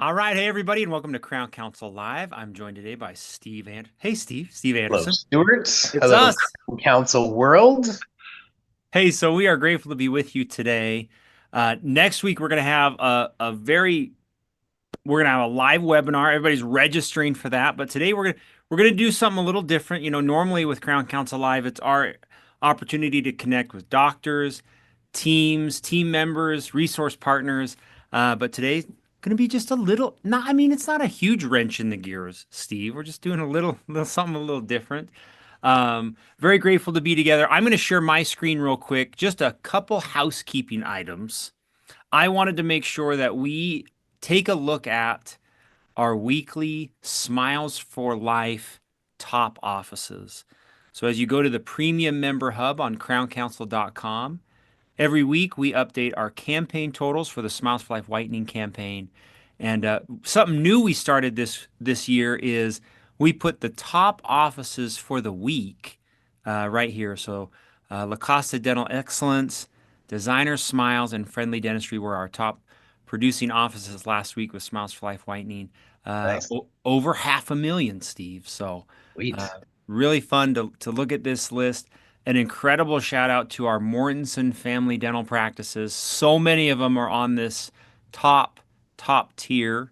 All right, hey everybody, and welcome to Crown Council Live. I'm joined today by Hey, Steve Hello, Anderson. Stuart. It's Hello, us. Crown Council World. Hey, so we are grateful to be with you today. Next week we're gonna have we're gonna have a live webinar. Everybody's registering for that, but today we're gonna do something a little different. You know, normally with Crown Council Live, it's our opportunity to connect with doctors, teams, team members, resource partners. But today's going to be just a little, not, I mean, it's not a huge wrench in the gears, Steve. We're just doing a little something a little different. Very grateful to be together. I'm going to share my screen real quick. Just a couple housekeeping items. I wanted to make sure that we take a look at our weekly Smiles for Life top offices. So as you go to the premium member hub on crowncouncil.com, every week we update our campaign totals for the Smiles for Life whitening campaign. And something new we started this year is we put the top offices for the week right here. So La Costa Dental Excellence, Designer Smiles, and Friendly Dentistry were our top producing offices last week with Smiles for Life whitening. Nice. Over 500,000, Steve. So uh, Sweet. really fun to look at this list. An incredible shout out to our Mortensen family dental practices. So many of them are on this top, top tier,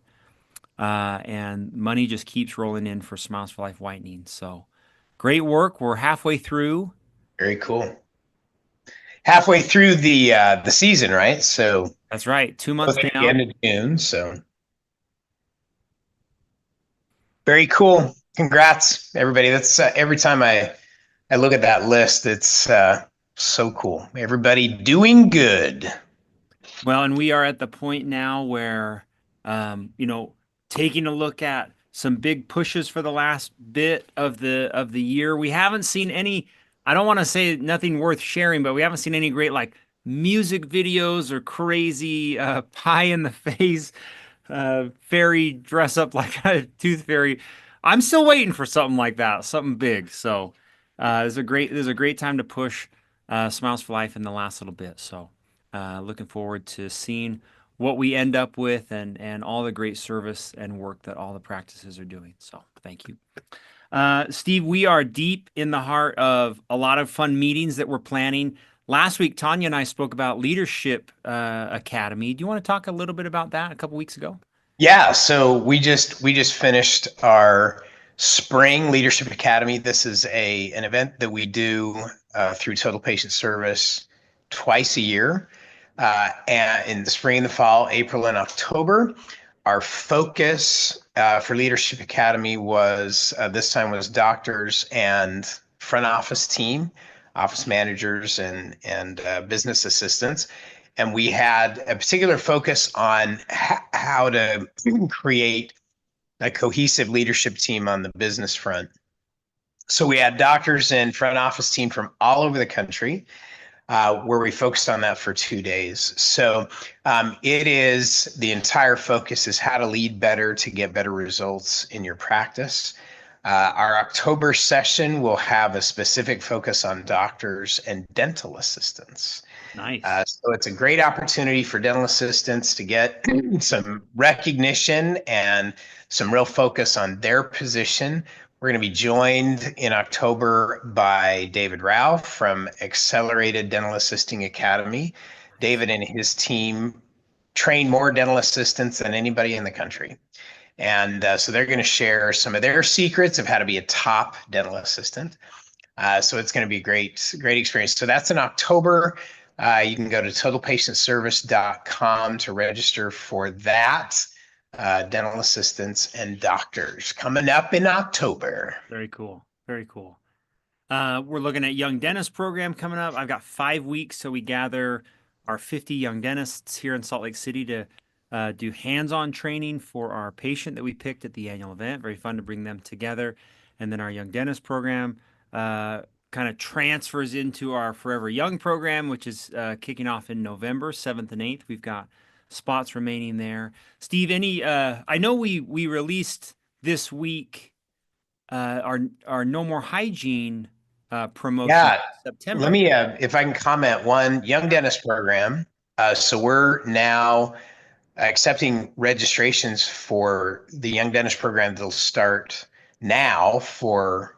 and money just keeps rolling in for Smiles for Life whitening. So great work. We're halfway through. Very cool. Halfway through the season, right? So That's right. 2 months close to the down. end of June. So very cool. Congrats, everybody. That's every time I look at that list, it's so cool. Everybody doing good. Well, and we are at the point now where, you know, taking a look at some big pushes for the last bit of the year. We haven't seen any, I don't want to say nothing worth sharing, but we haven't seen any great like music videos or crazy pie in the face fairy dress up like a tooth fairy. I'm still waiting for something like that, something big. So, there's a great time to push Smiles for Life in the last little bit. So, looking forward to seeing what we end up with and all the great service and work that all the practices are doing. So, thank you. Steve, we are deep in the heart of a lot of fun meetings that we're planning. Last week, Tanya and I spoke about Leadership Academy. Do you want to talk a little bit about that a couple weeks ago? Yeah, so we just finished our spring leadership academy. This is a an event that we do through Total Patient Service twice a year, and in the spring and the fall, April and October. Our focus for Leadership Academy was this time was doctors and front office team, office managers and business assistants, and we had a particular focus on how to create a cohesive leadership team on the business front. So we had doctors and front office team from all over the country, where we focused on that for 2 days. So it is the entire focus is how to lead better to get better results in your practice. Our October session will have a specific focus on doctors and dental assistants. Nice. So it's a great opportunity for dental assistants to get some recognition and some real focus on their position. We're going to be joined in October by David Ralph from Accelerated Dental Assisting Academy. David and his team train more dental assistants than anybody in the country. And so they're going to share some of their secrets of how to be a top dental assistant. So it's going to be a great experience. So that's in October. You can go to totalpatientservice.com to register for that. Dental assistants and doctors coming up in October. Very cool. Very cool. We're looking at Young Dentist program coming up. I've got 5 weeks, so we gather our 50 young dentists here in Salt Lake City to do hands-on training for our patient that we picked at the annual event. Very fun to bring them together. And then our Young Dentist program kind of transfers into our Forever Young program, which is kicking off in November 7th and 8th. We've got spots remaining there. Steve, I know we released this week our No More Hygiene promotion Yeah, in let September. me, if I can comment, one young dentist program. So we're now accepting registrations for the Young Dentist program that'll start now for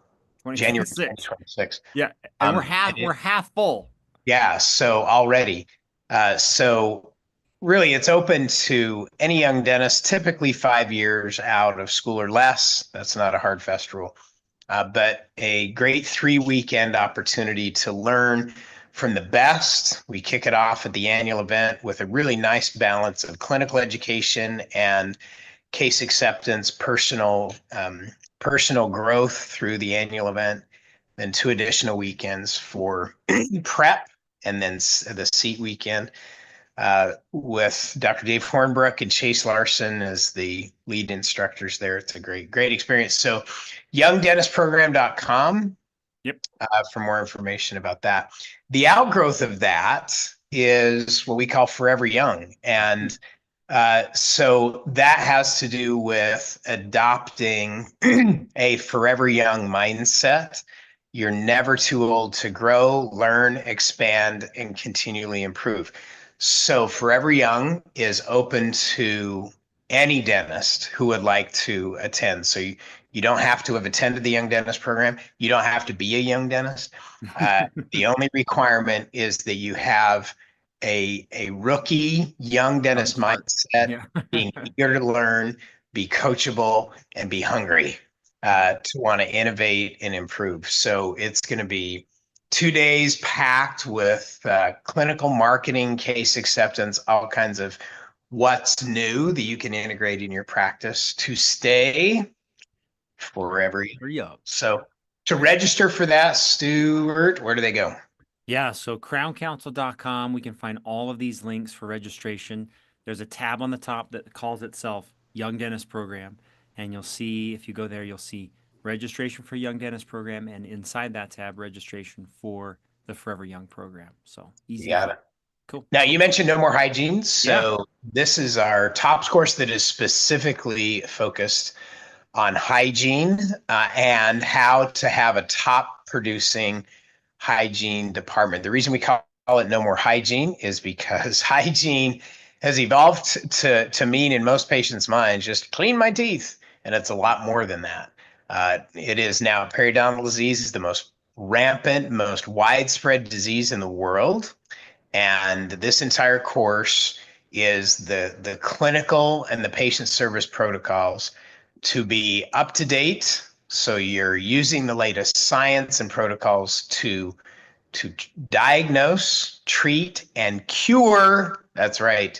January 2026. 2026. Yeah, and we're And half full. yeah, so already. So really, it's open to any young dentist, typically 5 years out of school or less. That's not a hard fast rule, but a great 3 weekend opportunity to learn from the best. We kick it off at the annual event with a really nice balance of clinical education and case acceptance, personal growth through the annual event, then 2 additional weekends for prep, and then the seat weekend with Dr. Dave Hornbrook and Chase Larson as the lead instructors there. It's a great experience. So youngdentistprogram.com Yep. For more information about that. The outgrowth of that is what we call Forever Young. And so that has to do with adopting a forever young mindset. You're never too old to grow, learn, expand, and continually improve. So Forever Young is open to any dentist who would like to attend. So you don't have to have attended the Young Dentist program. You don't have to be a young dentist. The only requirement is that you have a rookie young dentist mindset, Yeah. being eager to learn, be coachable, and be hungry to want to innovate and improve. So it's going to be 2 days packed with clinical marketing, case acceptance, all kinds of what's new that you can integrate in your practice to stay forever. Young. So to register for that, Stuart, where do they go? Yeah, so crowncouncil.com, we can find all of these links for registration. There's a tab on the top that calls itself Young Dentist Program. And you'll see, if you go there, you'll see registration for Young Dentist Program. And inside that tab, registration for the Forever Young program. So easy. You got it. Cool. Now, you mentioned No More Hygiene. So this is our TOPS course that is specifically focused on hygiene and how to have a top producing hygiene department. The reason we call it No More Hygiene is because hygiene has evolved to mean in most patients' minds just clean my teeth, and it's a lot more than that. It is now periodontal disease is the most rampant, most widespread disease in the world, and this entire course is the clinical and the patient service protocols to be up to date. So you're using the latest science and protocols to diagnose, treat, and cure. That's right,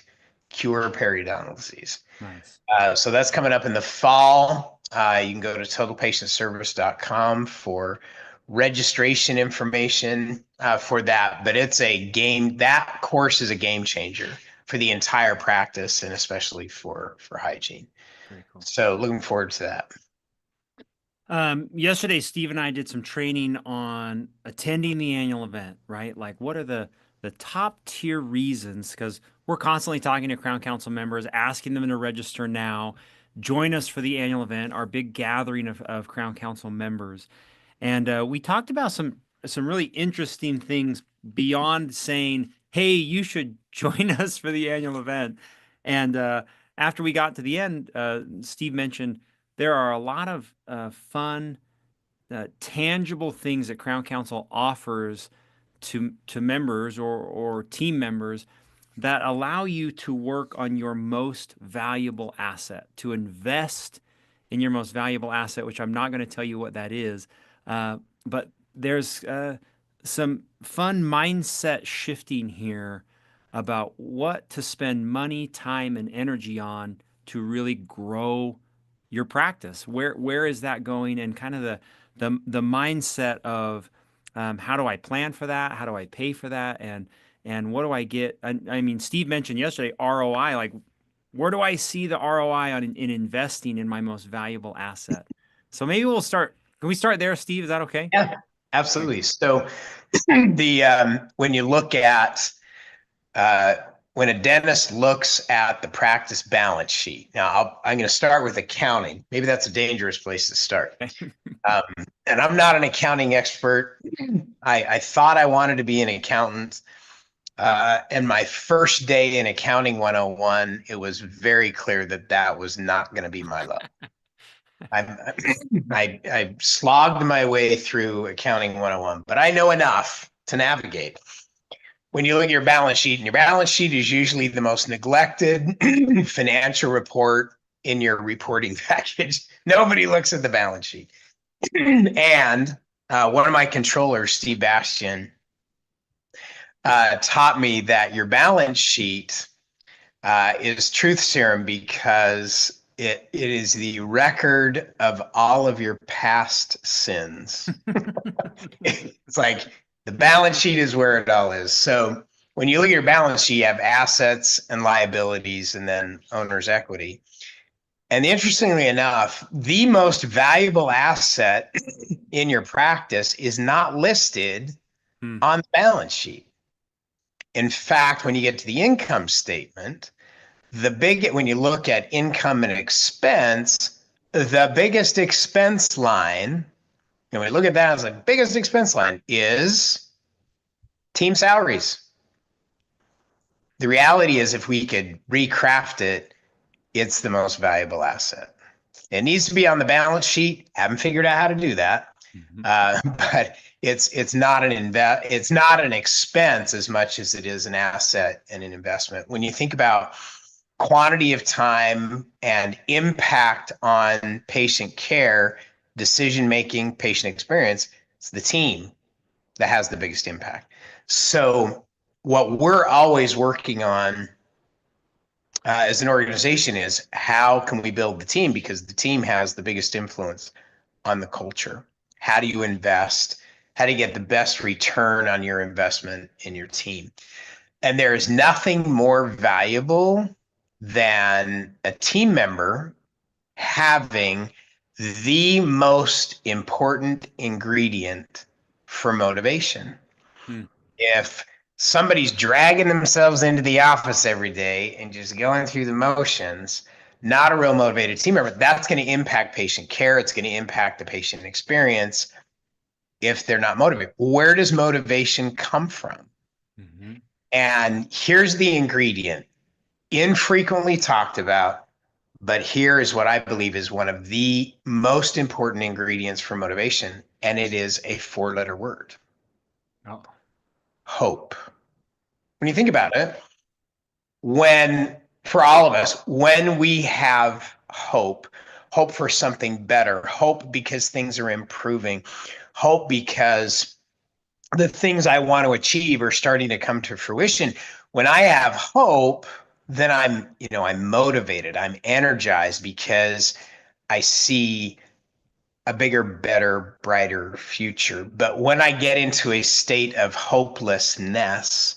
cure periodontal disease. Nice. So that's coming up in the fall. You can go to totalpatientservice.com for registration information for that. But it's a game. That course is a game changer for the entire practice, and especially for hygiene. Very cool. So looking forward to that. Yesterday, Steve and I did some training on attending the annual event, right? Like, what are the top tier reasons? Because we're constantly talking to Crown Council members, asking them to register now, join us for the annual event, our big gathering of Crown Council members. And we talked about some really interesting things beyond saying, "Hey, you should join us for the annual event." And after we got to the end, Steve mentioned there are a lot of fun, tangible things that Crown Council offers to members or team members that allow you to work on your most valuable asset, to invest in your most valuable asset, which I'm not going to tell you what that is. But there's some fun mindset shifting here about what to spend money, time, and energy on to really grow your practice. Where is that going? And kind of the mindset of how do I plan for that? How do I pay for that? And what do I get? I mean, Steve mentioned yesterday ROI. Like, where do I see the ROI in investing in my most valuable asset? So maybe we'll start. Can we start there, Steve? Is that okay? Yeah, absolutely. So when you look at when a dentist looks at the practice balance sheet, now I'm going to start with accounting. Maybe that's a dangerous place to start. And I'm not an accounting expert. I thought I wanted to be an accountant. And my first day in Accounting 101, it was very clear that that was not going to be my level. I, I slogged my way through Accounting 101, but I know enough to navigate. When you look at your balance sheet, and your balance sheet is usually the most neglected financial report in your reporting package. Nobody looks at the balance sheet. And one of my controllers, Steve Bastian, taught me that your balance sheet is truth serum because it is the record of all of your past sins. It's like the balance sheet is where it all is. So when you look at your balance sheet, you have assets and liabilities and then owner's equity. And interestingly enough, the most valuable asset in your practice is not listed on the balance sheet. In fact, when you get to the income statement, when you look at income and expense, the biggest expense line, and we look at that as the biggest expense line is team salaries. The reality is if we could recraft it, it's the most valuable asset. It needs to be on the balance sheet. Haven't figured out how to do that. But it's not an expense as much as it is an asset and an investment. When you think about quantity of time and impact on patient care, decision making, patient experience, it's the team that has the biggest impact. So what we're always working on as an organization is how can we build the team, because the team has the biggest influence on the culture. How do you invest? How do you get the best return on your investment in your team? And there is nothing more valuable than a team member having the most important ingredient for motivation. If somebody's dragging themselves into the office every day and just going through the motions, not a real motivated team member, that's going to impact patient care. It's going to impact the patient experience if they're not motivated. Where does motivation come from? And here's the ingredient, infrequently talked about, but here is what I believe is one of the most important ingredients for motivation, and it is a 4-letter word. Oh. Hope. When you think about it, for all of us, when we have hope for something better, hope because things are improving, hope because the things I want to achieve are starting to come to fruition. When I have hope, then I'm motivated, I'm energized because I see a bigger, better, brighter future. But when I get into a state of hopelessness,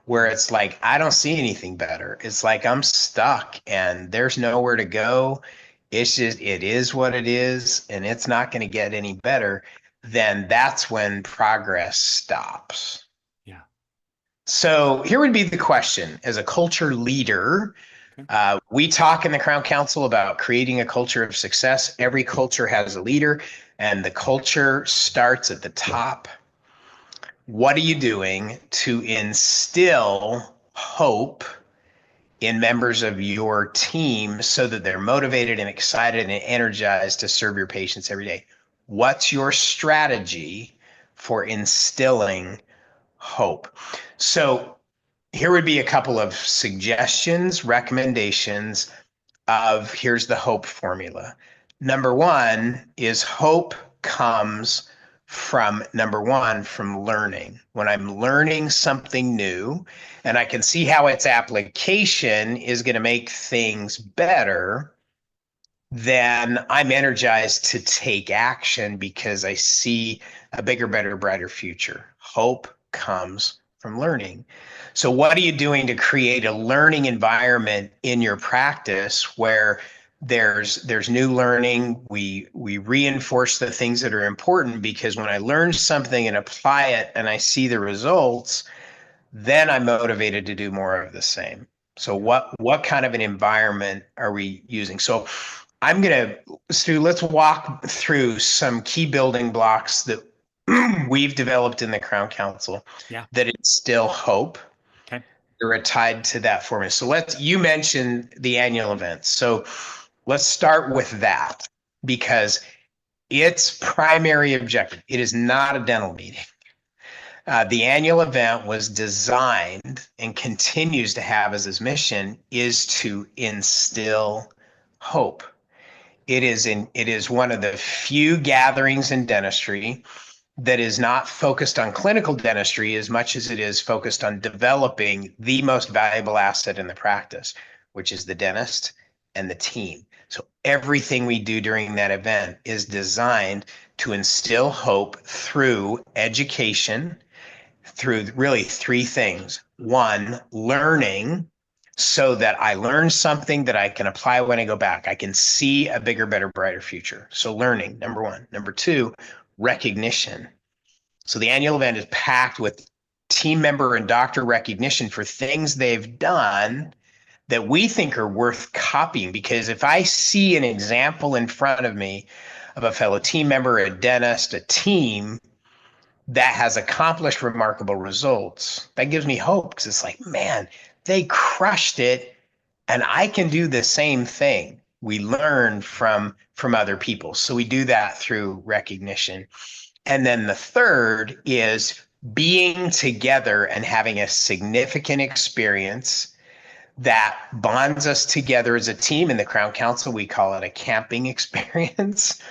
where it's like, I don't see anything better, it's like I'm stuck and there's nowhere to go, it is what it is, and it's not going to get any better, then that's when progress stops. Yeah. So here would be the question. As a culture leader, we talk in the Crown Council about creating a culture of success. Every culture has a leader, and the culture starts at the top. What are you doing to instill hope in members of your team so that they're motivated and excited and energized to serve your patients every day? What's your strategy for instilling hope? So here would be a couple of suggestions, recommendations of here's the hope formula. Number one is hope comes from learning. When I'm learning something new and I can see how its application is going to make things better, then I'm energized to take action because I see a bigger, better, brighter future. Hope comes from learning. So what are you doing to create a learning environment in your practice where there's new learning? We reinforce the things that are important, because when I learn something and apply it and I see the results, then I'm motivated to do more of the same. So what kind of an environment are we using? So Stu, let's walk through some key building blocks that we've developed in the Crown Council that instill hope. You're tied to that formula. So you mentioned the annual event. So let's start with that because its primary objective, it is not a dental meeting. The annual event was designed and continues to have as its mission is to instill hope. It is one of the few gatherings in dentistry that is not focused on clinical dentistry as much as it is focused on developing the most valuable asset in the practice, which is the dentist and the team. So everything we do during that event is designed to instill hope through education, through really three things. One, learning so that I learn something that I can apply when I go back. I can see a bigger, better, brighter future. So learning, number one. Number two, recognition. So the annual event is packed with team member and doctor recognition for things they've done that we think are worth copying. Because if I see an example in front of me of a fellow team member, a dentist, a team that has accomplished remarkable results, that gives me hope because it's like, man, they crushed it and I can do the same thing. We learn from other people. So we do that through recognition. And then the third is being together and having a significant experience that bonds us together as a team. In the Crown Council, we call it a camping experience,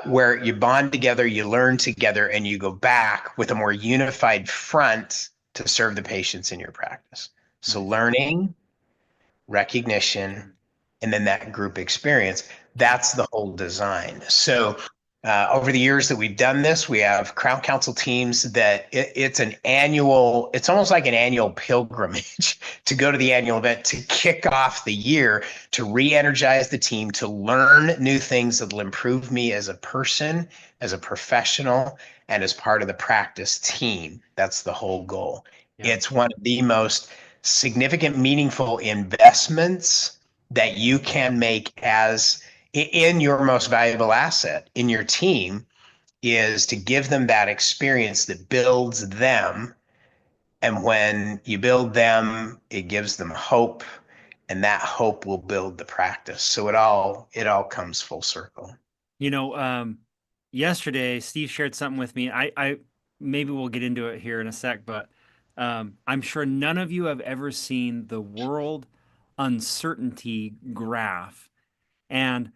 where you bond together, you learn together, and you go back with a more unified front to serve the patients in your practice. So learning, recognition, and then that group experience, that's the whole design. So over the years that we've done this, we have Crown Council teams that it's almost like an annual pilgrimage to go to the annual event to kick off the year, to re-energize the team, to learn new things that will improve me as a person, as a professional, and as part of the practice team. That's the whole goal. Yeah. It's one of the most significant, meaningful investments that you can make as in your most valuable asset in your team, is to give them that experience that builds them. And when you build them, it gives them hope, and that hope will build the practice. So it all comes full circle. Yesterday Steve shared something with me. I maybe we'll get into it here in a sec, but I'm sure none of you have ever seen the world uncertainty graph. And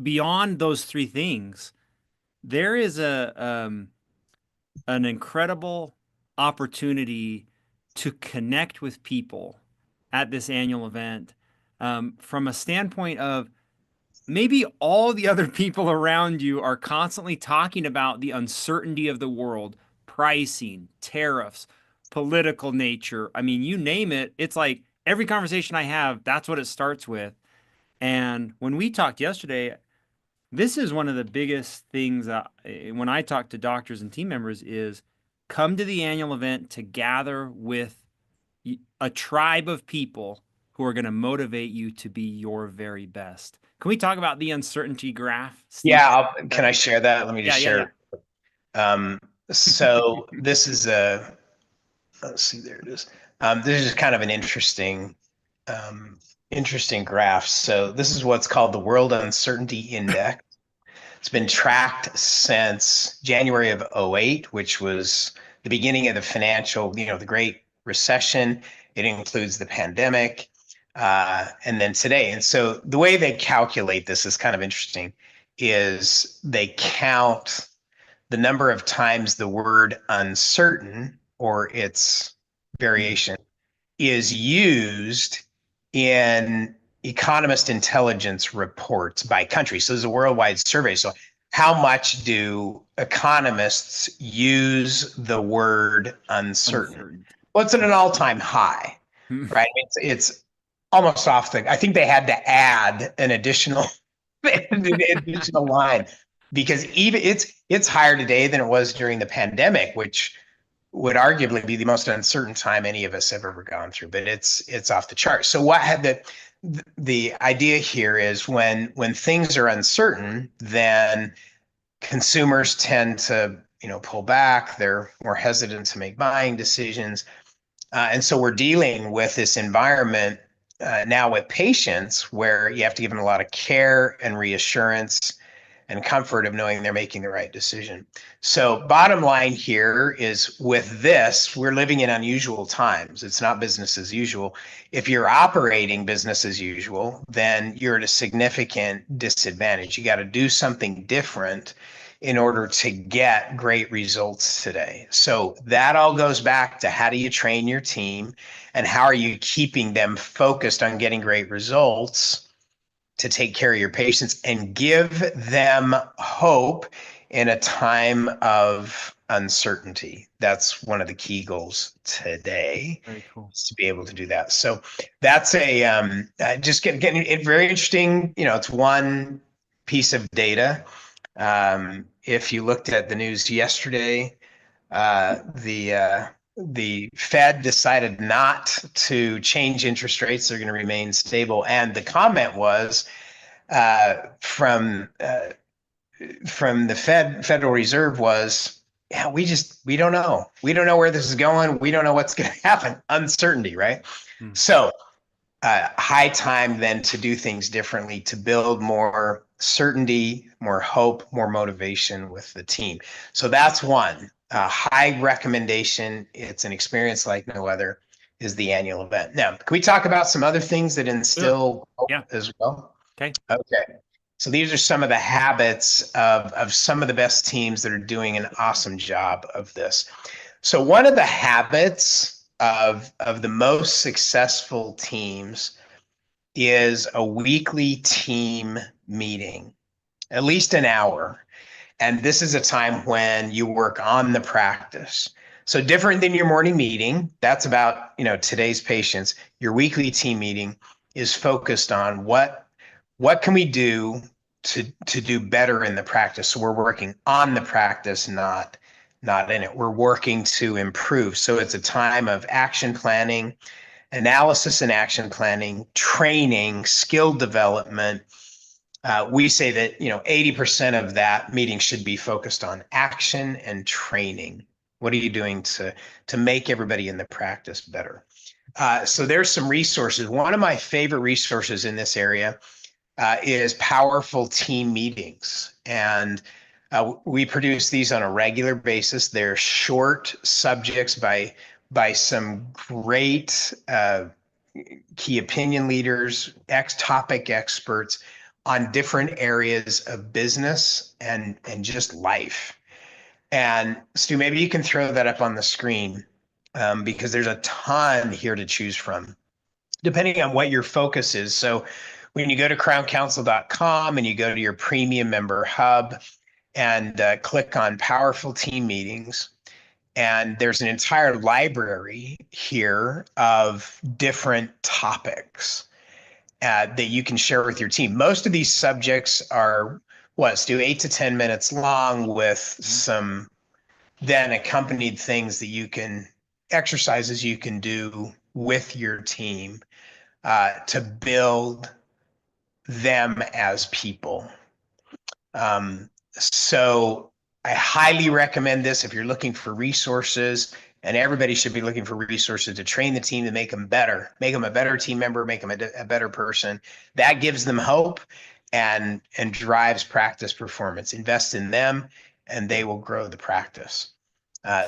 beyond those three things, there is an incredible opportunity to connect with people at this annual event, from a standpoint of maybe all the other people around you are constantly talking about the uncertainty of the world, pricing, tariffs, political nature. I mean, you name it. It's like every conversation I have, that's what it starts with. And when we talked yesterday, this is one of the biggest things when I talk to doctors and team members is come to the annual event to gather with a tribe of people who are going to motivate you to be your very best. Can we talk about the uncertainty graph, Steve? Yeah, can I share that? Let me just share. Yeah. So this is let's see, there it is. This is kind of an interesting graph. So this is what's called the World Uncertainty Index. It's been tracked since January of 2008, which was the beginning of the financial, the Great Recession. It includes the pandemic, and then today. And so the way they calculate this is kind of interesting, is they count the number of times the word uncertain or its variation is used in economist intelligence reports by country. So there's a worldwide survey. So how much do economists use the word uncertain? Well, it's at an all-time high, right? It's almost off I think they had to add an additional line, because even it's higher today than it was during the pandemic, which would arguably be the most uncertain time any of us have ever gone through, but it's off the chart. So what had the idea here is when things are uncertain, then consumers tend to pull back. They're more hesitant to make buying decisions. And so we're dealing with this environment now with patients where you have to give them a lot of care and reassurance and comfort of knowing they're making the right decision. So bottom line here is with this, we're living in unusual times. It's not business as usual. If you're operating business as usual, then you're at a significant disadvantage. You got to do something different in order to get great results today. So that all goes back to how do you train your team and how are you keeping them focused on getting great results to take care of your patients and give them hope in a time of uncertainty. That's one of the key goals today. Very cool. Is to be able to do that. So that's a just getting it very interesting. It's one piece of data. If you looked at the news yesterday, the Fed decided not to change interest rates. They're going to remain stable. And the comment was from the Federal Reserve was, yeah, we don't know. We don't know where this is going. We don't know what's going to happen. Uncertainty, right? So high time then to do things differently, to build more certainty, more hope, more motivation with the team. So that's one. High recommendation. It's an experience like no other, is the annual event. Now, can we talk about some other things that instill hope as well? Okay. Okay. So these are some of the habits of some of the best teams that are doing an awesome job of this. So one of the habits of the most successful teams is a weekly team meeting, at least an hour. And this is a time when you work on the practice. So different than your morning meeting, that's about, today's patients. Your weekly team meeting is focused on what can we do to do better in the practice. So we're working on the practice, not in it. We're working to improve. So it's a time of action planning, analysis and action planning, training, skill development. We say that 80% of that meeting should be focused on action and training. What are you doing to make everybody in the practice better? So there's some resources. One of my favorite resources in this area is Powerful Team Meetings, and we produce these on a regular basis. They're short subjects by some great key opinion leaders, topic experts on different areas of business and just life. And Stu, maybe you can throw that up on the screen because there's a ton here to choose from, depending on what your focus is. So when you go to crowncounsel.com and you go to your premium member hub and click on Powerful Team Meetings, and there's an entire library here of different topics that you can share with your team. Most of these subjects are Stu, 8 to 10 minutes long with some then accompanied things that you can, exercises you can do with your team to build them as people. So I highly recommend this if you're looking for resources, and everybody should be looking for resources to train the team to make them better, make them a better team member, make them a better person. That gives them hope and drives practice performance. Invest in them and they will grow the practice.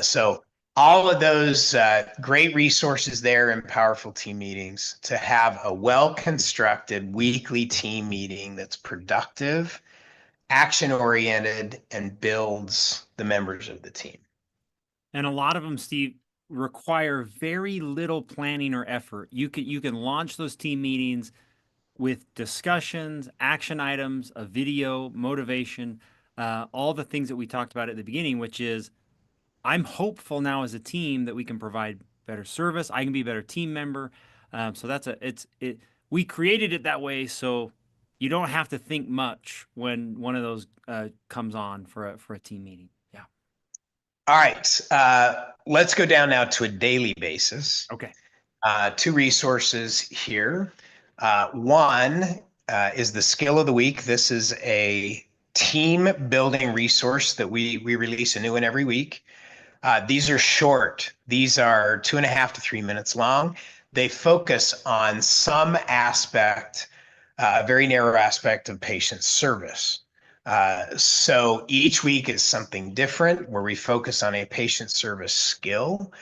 So all of those great resources there in Powerful Team Meetings to have a well-constructed weekly team meeting that's productive, action-oriented, and builds the members of the team. And a lot of them, Steve, require very little planning or effort. You can launch those team meetings with discussions, action items, a video, motivation, all the things that we talked about at the beginning, which is I'm hopeful now as a team that we can provide better service. I can be a better team member. So we created it that way so you don't have to think much when one of those comes on for a team meeting. Yeah. All right. Let's go down now to a daily basis. Okay. 2 resources here. One is the skill of the week. This is a team building resource that we release a new one every week. These are short. These are 2.5 to 3 minutes long. They focus on some aspect, a very narrow aspect of patient service. So each week is something different where we focus on a patient service skill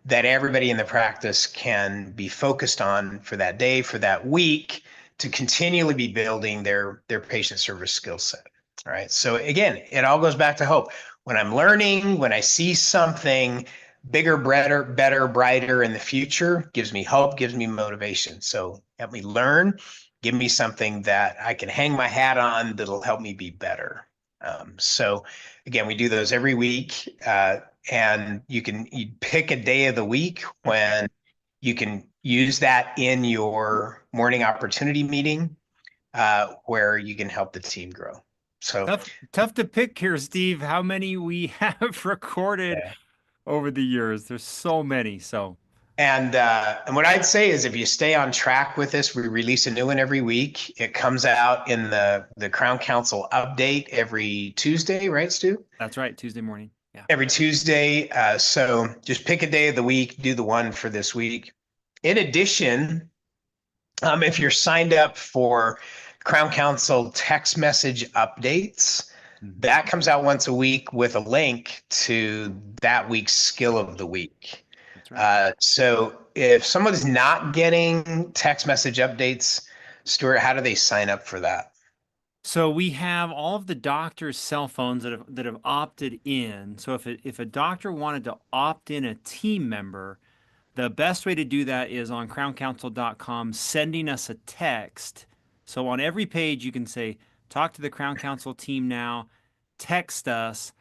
that everybody in the practice can be focused on for that day, for that week, to continually be building their patient service skill set. All right. So again, it all goes back to hope. When I'm learning, when I see something bigger, better, brighter in the future, gives me hope, gives me motivation. So help me learn, give me something that I can hang my hat on that'll help me be better. So again, we do those every week, and you pick a day of the week when you can use that in your morning opportunity meeting, where you can help the team grow. So Tough to pick here, Steve, how many we have recorded yeah. over the years. There's so many. So And what I'd say is if you stay on track with this, we release a new one every week. It comes out in the Crown Council update every Tuesday, right, Stu? that's right, Tuesday morning. Yeah. Every Tuesday. So just pick a day of the week, do the one for this week. In addition, if you're signed up for Crown Council text message updates, that comes out once a week with a link to that week's skill of the week. That's right. So if someone's not getting text message updates, Stuart, how do they sign up for that? So we have all of the doctors' cell phones that have opted in. So if a doctor wanted to opt in a team member, the best way to do that is on crowncouncil.com, sending us a text. So on every page, you can say, talk to the Crown Council team now, text us,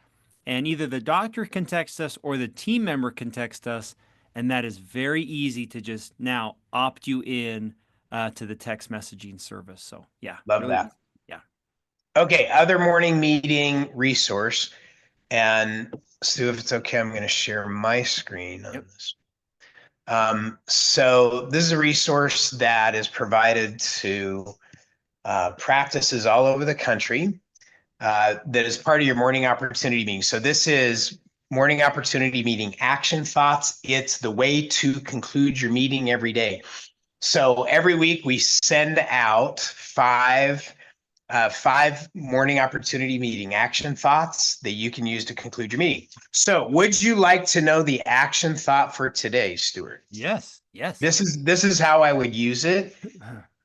and either the doctor can text us or the team member can text us. And that is very easy to just now opt you in to the text messaging service. So yeah, Love really that. easy. Yeah. Okay, other morning meeting resource. And Stu, if it's okay, I'm going to share my screen on this. So this is a resource that is provided to practices all over the country, that is part of your morning opportunity meeting. So this is morning opportunity meeting action thoughts. It's the way to conclude your meeting every day. So every week we send out five morning opportunity meeting action thoughts that you can use to conclude your meeting. So would you like to know the action thought for today, Stuart? Yes. Yes. This is how I would use it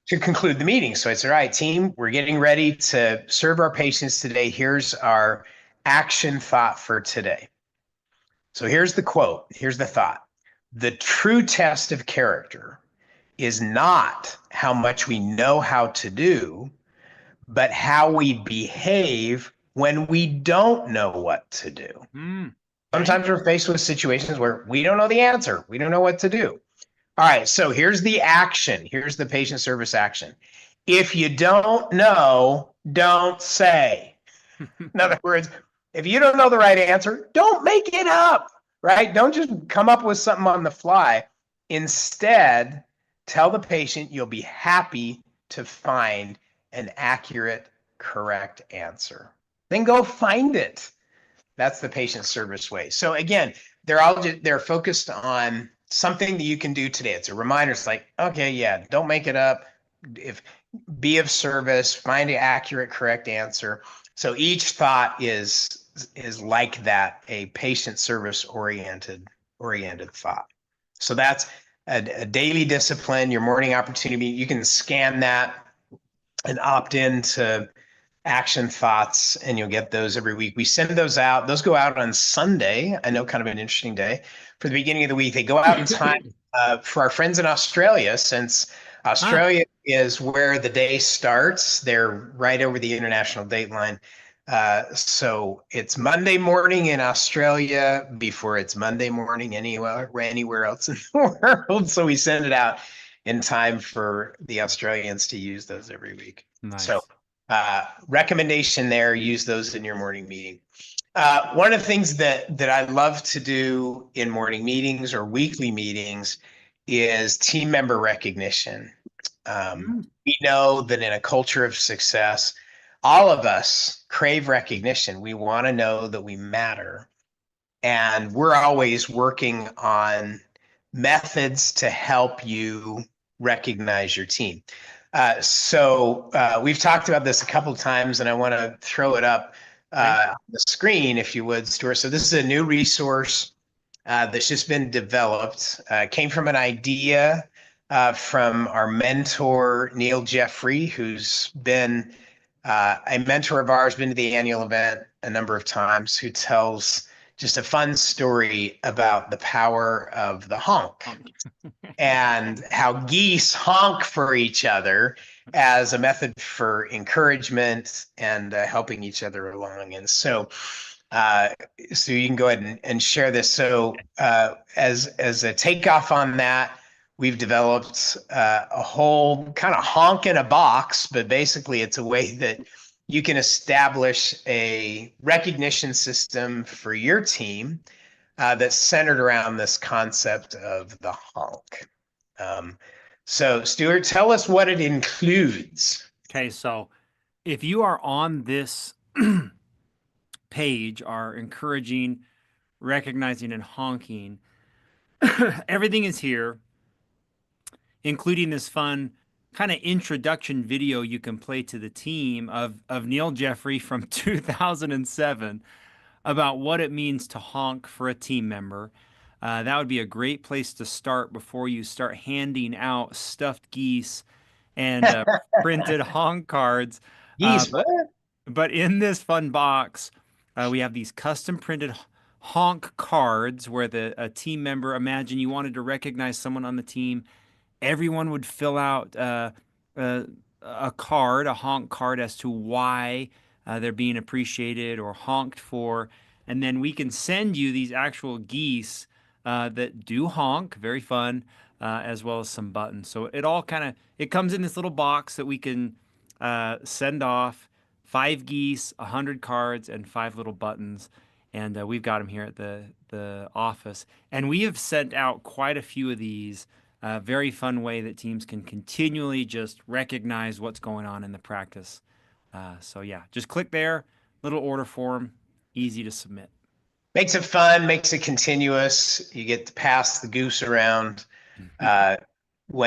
to conclude the meeting. So it's all right, team, we're getting ready to serve our patients today. Here's our action thought for today. So here's the quote. Here's the thought. The true test of character is not how much we know how to do, but how we behave when we don't know what to do. Sometimes we're faced with situations where we don't know the answer. We don't know what to do. All right, so here's the action. Here's the patient service action. If you don't know, don't say. In other words, if you don't know the right answer, don't make it up, right? Don't just come up with something on the fly. Instead, tell the patient you'll be happy to find an accurate, correct answer. Then go find it. That's the patient service way. So again, they're focused on something that you can do today. It's a reminder. It's like, okay, yeah, don't make it up. Be of service, find an accurate, correct answer. So each thought is like that, a patient service oriented thought. So that's a daily discipline, your morning opportunity. You can scan that and opt in to action thoughts, and you'll get those every week. We send those out. Those go out on Sunday. I know, kind of an interesting day for the beginning of the week. They go out in time for our friends in Australia, since Australia is where the day starts. They're right over the international date line. So it's Monday morning in Australia before it's Monday morning anywhere else in the world. So we send it out in time for the Australians to use those every week. Nice. So recommendation there, use those in your morning meeting. One of the things that I love to do in morning meetings or weekly meetings is team member recognition. We know that in a culture of success, all of us crave recognition. We want to know that we matter. And we're always working on methods to help you recognize your team. We've talked about this a couple of times, and I want to throw it up on the screen, if you would, Stuart. So this is a new resource that's just been developed. Came from an idea from our mentor, Neil Jeffrey, who's been a mentor of ours, been to the annual event a number of times, who tells just a fun story about the power of the honk and how geese honk for each other as a method for encouragement and helping each other along. And so you can go ahead and share this. So as a takeoff on that, we've developed a whole kind of honk in a box, but basically it's a way that you can establish a recognition system for your team that's centered around this concept of the honk. So Stuart, tell us what it includes. Okay, so if you are on this page, are encouraging, recognizing, and honking, everything is here, including this fun kind of introduction video you can play to the team of Neil Jeffrey from 2007 about what it means to honk for a team member. That would be a great place to start before you start handing out stuffed geese and printed honk cards. Geese, what? But in this fun box, we have these custom printed honk cards where a team member, imagine you wanted to recognize someone on the team, everyone would fill out a card, a honk card as to why they're being appreciated or honked for. And then we can send you these actual geese that do honk, very fun, as well as some buttons. So it all it comes in this little box that we can send off 5 geese, 100 cards, and 5 little buttons. And we've got them here at the office. And we have sent out quite a few of these. Very fun way that teams can continually just recognize what's going on in the practice. So yeah, just click there, little order form, easy to submit. Makes it fun, makes it continuous. You get to pass the goose around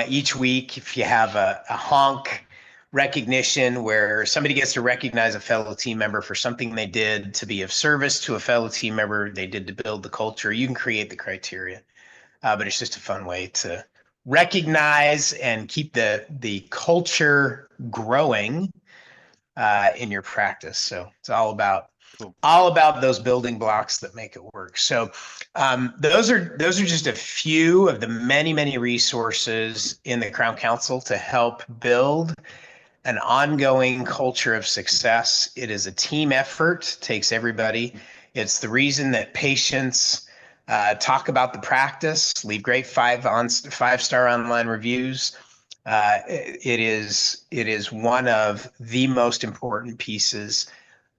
each week. If you have a honk recognition where somebody gets to recognize a fellow team member for something they did to be of service to a fellow team member, they did to build the culture, you can create the criteria. But it's just a fun way to recognize and keep the culture growing in your practice. So it's all about those building blocks that make it work. So those are just a few of the many resources in the Crown Council to help build an ongoing culture of success. It is a team effort, takes everybody. It's the reason that patients talk about the practice, leave great 5-star online reviews. It is one of the most important pieces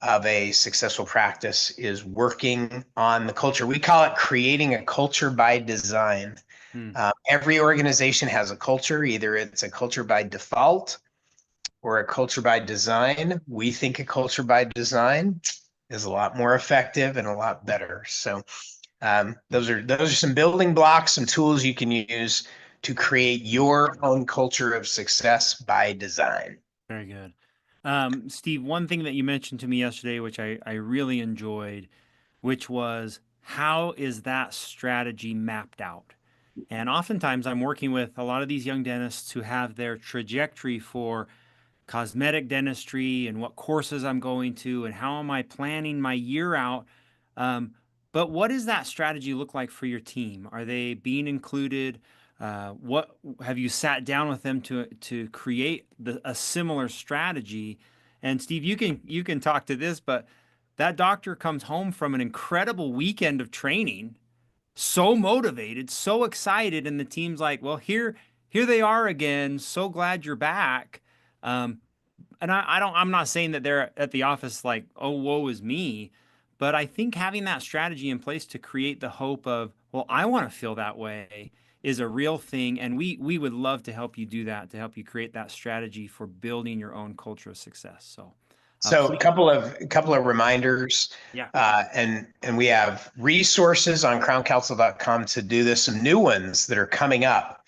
of a successful practice, is working on the culture. We call it creating a culture by design. Every organization has a culture. Either it's a culture by default or a culture by design. We think a culture by design is a lot more effective and a lot better. So those are some building blocks, some tools you can use to create your own culture of success by design. Very good. Steve, one thing that you mentioned to me yesterday, which I really enjoyed, which was, how is that strategy mapped out? And oftentimes I'm working with a lot of these young dentists who have their trajectory for cosmetic dentistry and what courses I'm going to and how am I planning my year out. But what does that strategy look like for your team? Are they being included? What have you sat down with them to create a similar strategy? And Steve, you can talk to this, but that doctor comes home from an incredible weekend of training, so motivated, so excited, and the team's like, well, here they are again. So glad you're back. And I'm not saying that they're at the office like, oh, woe is me. But I think having that strategy in place to create the hope of, well, I want to feel that way, is a real thing. And we would love to help you do that, to help you create that strategy for building your own culture of success. So So Please, a couple of reminders, yeah. and we have resources on crowncouncil.com to do this. Some new ones that are coming up.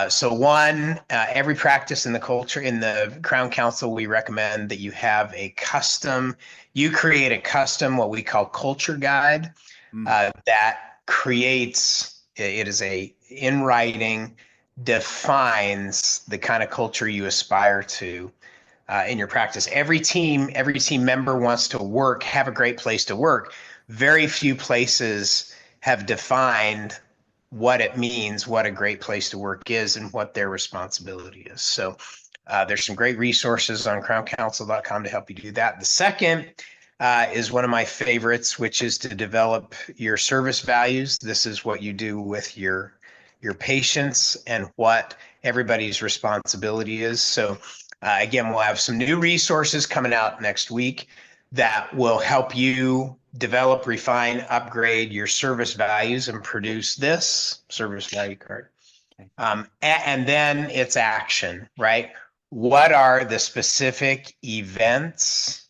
So one, every practice in the culture in the Crown Council, we recommend that you have you create a custom what we call culture guide Mm, that creates. It is a in writing defines the kind of culture you aspire to in your practice. Every team member wants to have a great place to work. Very few places have defined what it means, what a great place to work is, and what their responsibility is. So there's some great resources on crowncouncil.com to help you do that. The second is one of my favorites, which is to develop your service values. This is what you do with your patients and what everybody's responsibility is. So again, we'll have some new resources coming out next week that will help you develop, refine, upgrade your service values and produce this service value card. okay. And then it's action, right? What are the specific events,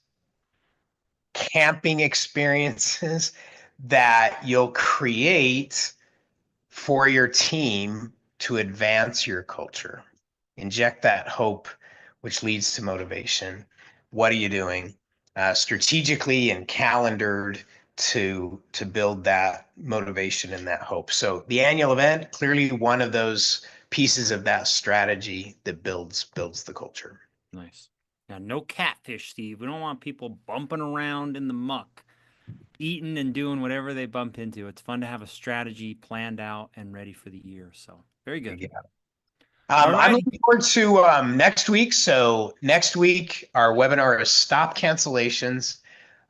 camping experiences that you'll create for your team to advance your culture? Inject that hope, which leads to motivation. What are you doing strategically and calendared to build that motivation and that hope? So the annual event, clearly one of those pieces of that strategy that builds the culture. Nice. Now, no catfish, Steve. We don't want people bumping around in the muck, eating and doing whatever they bump into. It's fun to have a strategy planned out and ready for the year. So, very good. Yeah. All I'm righty. looking forward to next week. So next week, our webinar is Stop Cancellations.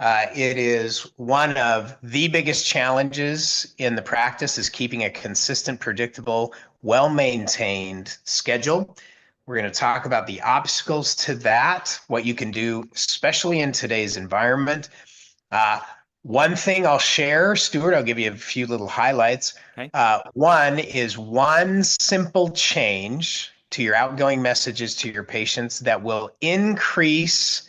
It is one of the biggest challenges in the practice is keeping a consistent, predictable, well-maintained schedule. We're going to talk about the obstacles to that, what you can do, especially in today's environment. Uh, One thing I'll share, Stuart, I'll give you a few little highlights. Okay. One is one simple change to your outgoing messages to your patients that will increase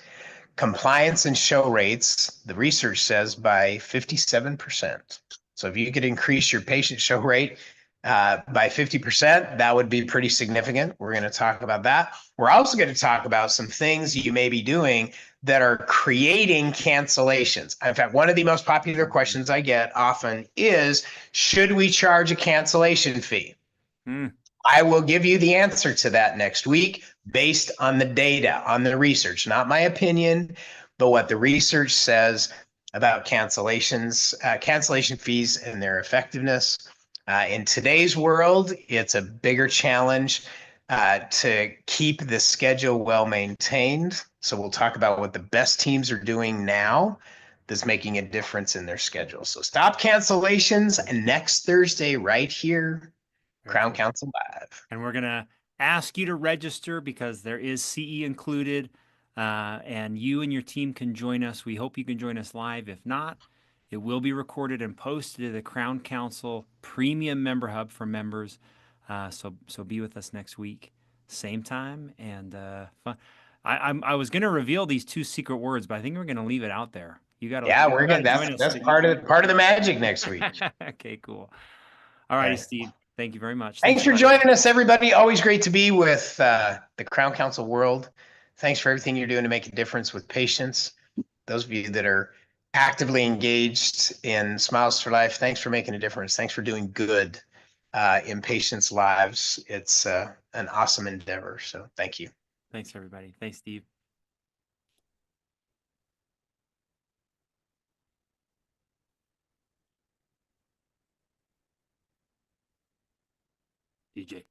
compliance and show rates, the research says, by 57%. So if you could increase your patient show rate by 50%, that would be pretty significant. We're going to talk about that. We're also going to talk about some things you may be doing that are creating cancellations. In fact, one of the most popular questions I get often is, should we charge a cancellation fee? Mm, I will give you the answer to that next week based on the data, on the research, not my opinion, but what the research says about cancellation fees and their effectiveness. In today's world, it's a bigger challenge to keep the schedule well maintained. So we'll talk about what the best teams are doing now that's making a difference in their schedule. So stop cancellations next Thursday right here, very Crown cool. Council Live. And we're going to ask you to register because there is CE included, and you and your team can join us. We hope you can join us live. If not, it will be recorded and posted to the Crown Council Premium Member Hub for members. So be with us next week, same time, and fun. I was going to reveal these two secret words, but I think we're going to leave it out there. Yeah, You we're gotta good. join us. That's part of the magic next week. Okay, cool. All righty, Okay. Steve. Thank you very much. Thanks Thanks, for everybody. joining us, everybody. Always great to be with the Crown Council world. Thanks for everything you're doing to make a difference with patients. Those of you that are actively engaged in Smiles for Life, thanks for making a difference. Thanks for doing good in patients' lives. It's an awesome endeavor. So thank you. Thanks, everybody. Thanks, Steve. DJ.